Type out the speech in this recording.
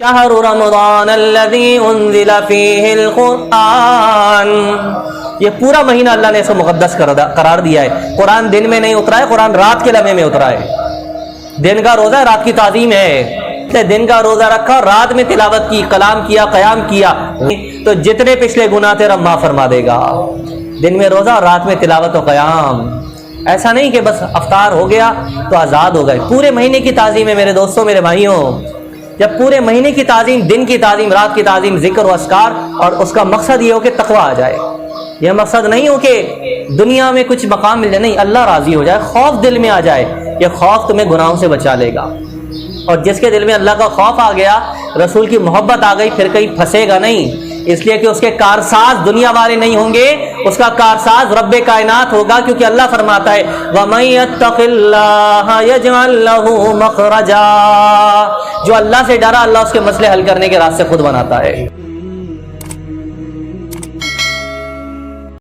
شہر رمضان الذی انزل فیہ القرآن، یہ پورا مہینہ اللہ نے اس کو مقدس قرار دیا ہے۔ قرآن دن میں نہیں اترا ہے، قرآن رات کے لمحے میں اترا ہے۔ دن کا روزہ ہے، رات کی تعظیم ہے۔ دن کا روزہ رکھا، رات میں تلاوت کی، کلام کیا، قیام کیا، تو جتنے پچھلے گناہ تیرا معاف فرما دے گا۔ دن میں روزہ، رات میں تلاوت و قیام۔ ایسا نہیں کہ بس افطار ہو گیا تو آزاد ہو گئے۔ پورے مہینے کی تعظیم ہے میرے دوستوں، میرے بھائیوں۔ جب پورے مہینے کی تعظیم، دن کی تعظیم، رات کی تعظیم، ذکر و اذکار، اور اس کا مقصد یہ ہو کہ تقویٰ آ جائے۔ یہ مقصد نہیں ہو کہ دنیا میں کچھ مقام مل جائے، نہیں، اللہ راضی ہو جائے، خوف دل میں آ جائے۔ یہ خوف تمہیں گناہوں سے بچا لے گا، اور جس کے دل میں اللہ کا خوف آ گیا، رسول کی محبت آ گئی، پھر کہیں پھنسے گا نہیں، اس لیے کہ اس کے کارساز دنیا والے نہیں ہوں گے، اس کا کارساز رب کائنات ہوگا، کیونکہ اللہ فرماتا ہے وَمَن يَتَّقِ اللَّهَ يَجْعَل لَّهُ مَخْرَجًا، جو اللہ سے ڈرا، اللہ اس کے مسئلے حل کرنے کے راستے خود بناتا ہے۔